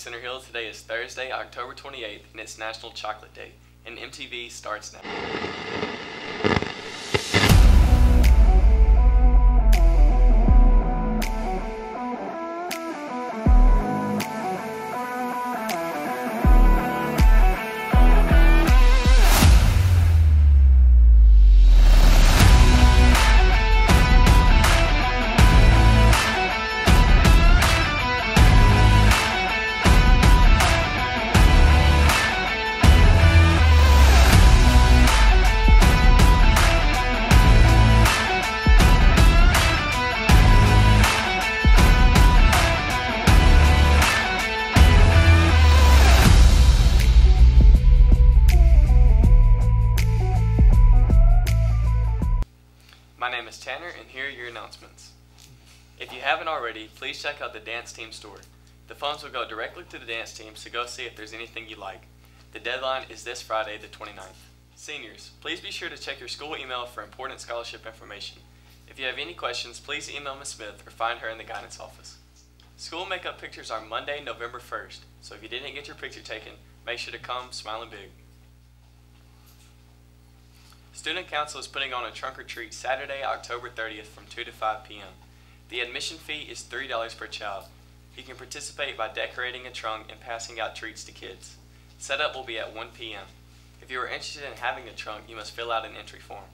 Center Hill. Today is Thursday, October 28th, and it's National Chocolate Day, and MTV starts now. My name is Tanner, and here are your announcements. If you haven't already, please check out the dance team store. The funds will go directly to the dance team, so go see if there's anything you like. The deadline is this Friday, the 29th. Seniors, please be sure to check your school email for important scholarship information. If you have any questions, please email Ms. Smith or find her in the guidance office. School makeup pictures are Monday, November 1st, so if you didn't get your picture taken, make sure to come smiling big. Student Council is putting on a trunk or treat Saturday, October 30th from 2 to 5 p.m. The admission fee is $3 per child. You can participate by decorating a trunk and passing out treats to kids. Setup will be at 1 p.m. If you are interested in having a trunk, you must fill out an entry form.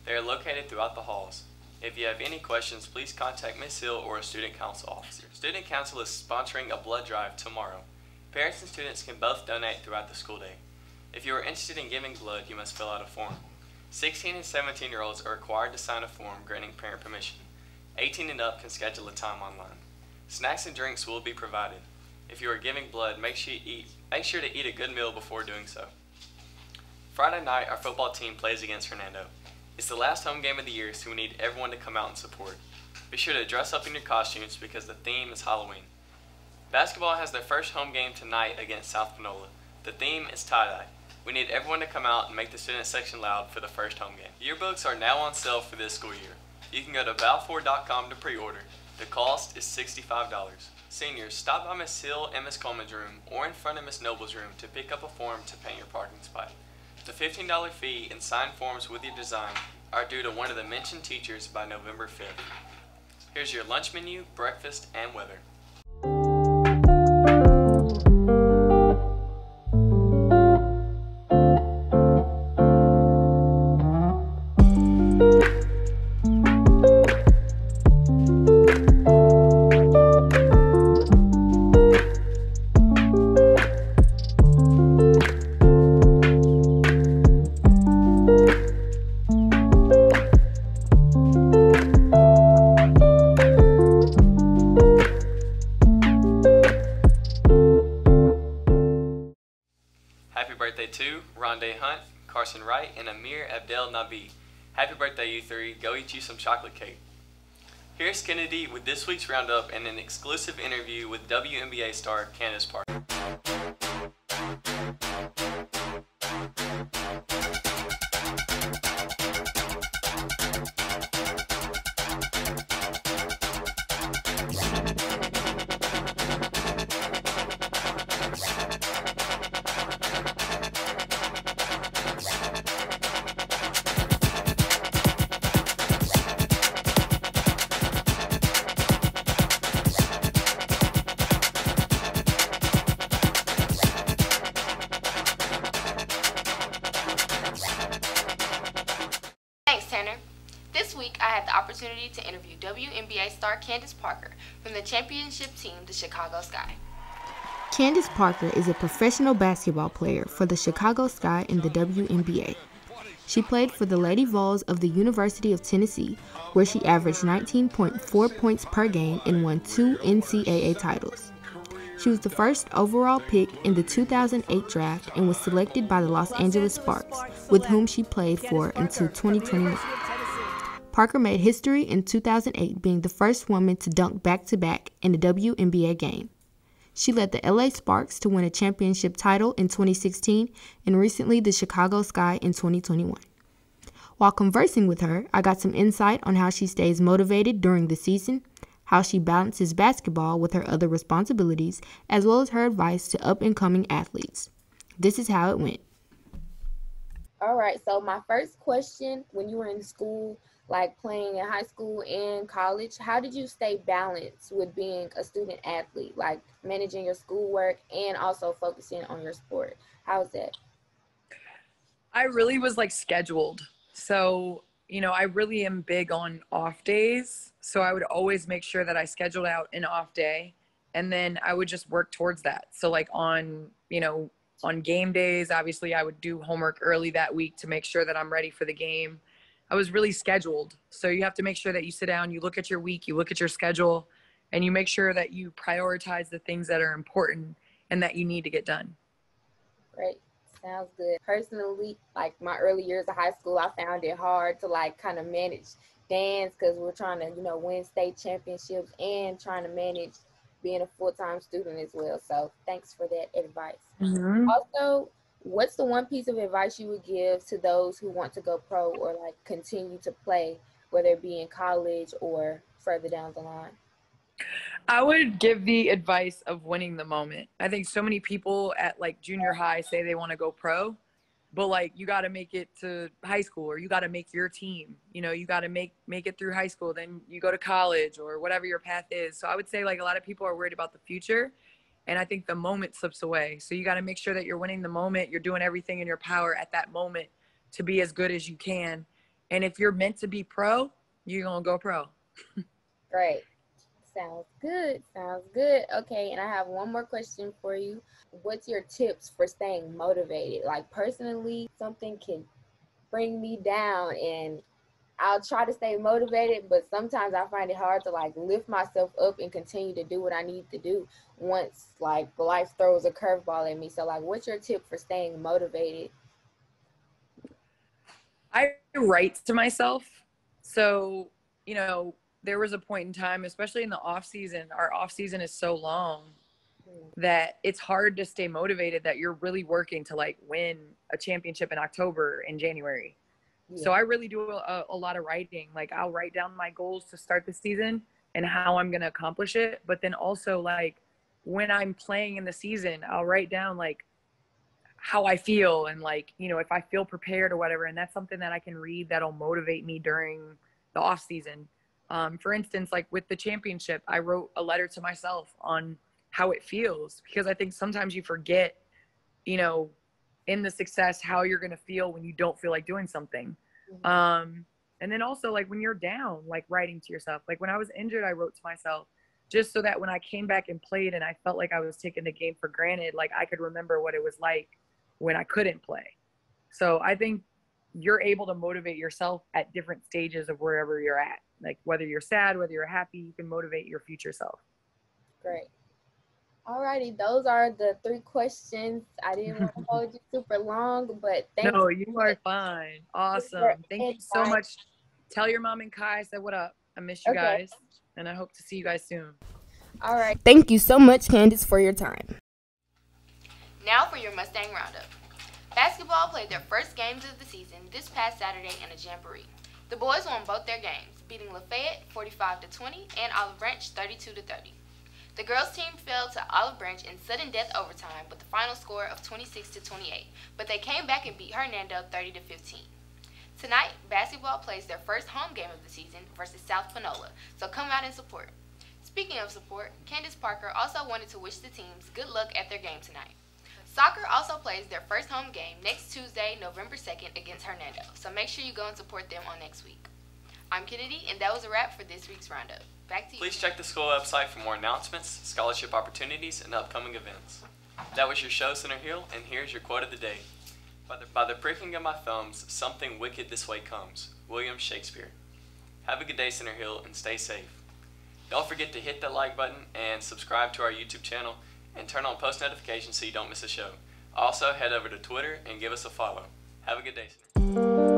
They are located throughout the halls. If you have any questions, please contact Ms. Hill or a Student Council officer. Student Council is sponsoring a blood drive tomorrow. Parents and students can both donate throughout the school day. If you are interested in giving blood, you must fill out a form. 16 and 17-year-olds are required to sign a form granting parent permission. 18 and up can schedule a time online. Snacks and drinks will be provided. If you are giving blood, make sure to eat a good meal before doing so. Friday night, our football team plays against Hernando. It's the last home game of the year, so we need everyone to come out and support. Be sure to dress up in your costumes because the theme is Halloween. Basketball has their first home game tonight against South Panola. The theme is tie-dye. We need everyone to come out and make the student section loud for the first home game. Yearbooks are now on sale for this school year. You can go to balfour.com to pre-order. The cost is $65. Seniors, stop by Ms. Hill and Ms. Coleman's room or in front of Ms. Noble's room to pick up a form to paint your parking spot. The $15 fee and signed forms with your design are due to one of the mentioned teachers by November 5th. Here's your lunch menu, breakfast, and weather. Happy birthday to Wnba Hunt, Carson Wright, and Amir Abdel Nabi. Happy birthday, you three. Go eat you some chocolate cake. Here's Kennedy with this week's roundup and an exclusive interview with Wnba star Candice Parker. This week, I had the opportunity to interview Wnba star Candice Parker from the championship team, the Chicago Sky. Candice Parker is a professional basketball player for the Chicago Sky in the WNBA. She played for the Lady Vols of the University of Tennessee, where she averaged 19.4 points per game and won 2 NCAA titles. She was the first overall pick in the 2008 draft and was selected by the Los Angeles Sparks, with whom she played for until 2021. Parker made history in 2008, being the first woman to dunk back-to-back in a WNBA game. She led the LA Sparks to win a championship title in 2016 and recently the Chicago Sky in 2021. While conversing with her, I got some insight on how she stays motivated during the season, how she balances basketball with her other responsibilities, as well as her advice to up-and-coming athletes. This is how it went. All right, so my first question, when you were in school, like playing in high school and college, how did you stay balanced with being a student athlete, like managing your schoolwork and also focusing on your sport? How's that? I really was like scheduled. So, I really am big on off days. So I would always make sure that I scheduled out an off day, and then I would just work towards that. So like on game days, obviously I would do homework early that week to make sure that I'm ready for the game. I was really scheduled. So you have to make sure that you sit down, you look at your week, you look at your schedule, and you make sure that you prioritize the things that are important and that you need to get done. Great. Sounds good. Personally, like my early years of high school, I found it hard to like kind of manage dance because we're trying to, win state championships and trying to manage being a full-time student as well. So thanks for that advice. Mm-hmm. Also, what's the one piece of advice you would give to those who want to go pro or like continue to play, whether it be in college or further down the line? I would give the advice of winning the moment. I think so many people at like junior high say they want to go pro, but like you got to make it to high school, or you got to make your team. You got to make it through high school, then you go to college or whatever your path is. So I would say like a lot of people are worried about the future, and I think the moment slips away. So you got to make sure that you're winning the moment. You're doing everything in your power at that moment to be as good as you can. And if you're meant to be pro, you're going to go pro. Great. Sounds good. Sounds good. Okay, and I have one more question for you. What's your tips for staying motivated? Like personally, something can bring me down and I'll try to stay motivated, but sometimes I find it hard to like lift myself up and continue to do what I need to do once like life throws a curveball at me. So like, what's your tip for staying motivated? I write to myself. So, there was a point in time, especially in the off season, our off season is so long that it's hard to stay motivated, that you're really working to like win a championship in October and January. Yeah. So I really do a lot of writing. Like I'll write down my goals to start the season and how I'm going to accomplish it. But then also like when I'm playing in the season, I'll write down like how I feel and like, if I feel prepared or whatever. And that's something that I can read that'll motivate me during the off season. For instance, like with the championship, I wrote a letter to myself on how it feels, because I think sometimes you forget, in the success, how you're going to feel when you don't feel like doing something. Mm-hmm. And then also like when you're down, like writing to yourself, like when I was injured, I wrote to myself just so that when I came back and played and I felt like I was taking the game for granted, like I could remember what it was like when I couldn't play. So I think you're able to motivate yourself at different stages of wherever you're at. Like whether you're sad, whether you're happy, you can motivate your future self. Great. Alrighty, those are the 3 questions. I didn't want to hold you super long, but thanks. No, you are fine. Awesome. Thank you so much. Tell your mom and Kai I said what up. I miss you guys, and I hope to see you guys soon. All right. Thank you so much, Candice, for your time. Now for your Mustang Roundup. Basketball played their first games of the season this past Saturday in a jamboree. The boys won both their games, beating Lafayette 45-20 and Olive Branch 32-30. The girls' team fell to Olive Branch in sudden death overtime with the final score of 26-28, but they came back and beat Hernando 30-15. Tonight, basketball plays their first home game of the season versus South Panola, so come out and support. Speaking of support, Candice Parker also wanted to wish the teams good luck at their game tonight. Soccer also plays their first home game next Tuesday, November 2nd against Hernando, so make sure you go and support them on next week. I'm Kennedy, and that was a wrap for this week's Roundup. Back to you. Please check the school website for more announcements, scholarship opportunities, and upcoming events. That was your show, Center Hill, and here's your quote of the day. By the pricking of my thumbs, something wicked this way comes. William Shakespeare. Have a good day, Center Hill, and stay safe. Don't forget to hit that like button and subscribe to our YouTube channel and turn on post notifications so you don't miss a show. Also, head over to Twitter and give us a follow. Have a good day, Center Hill.